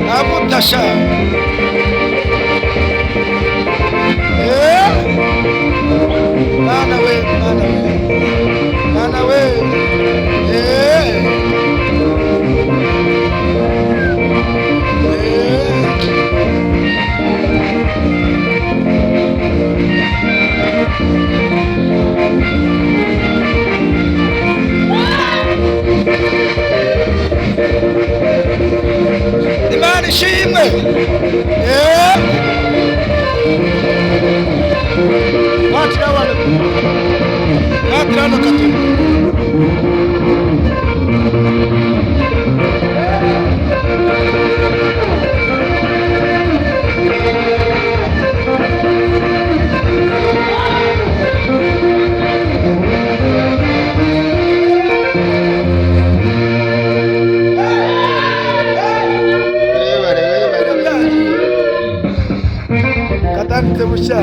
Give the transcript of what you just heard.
Namutasha. Nana we, nana we, nana we. Imana ishimwe. Watira wale. Watira no katu. Katani temusha.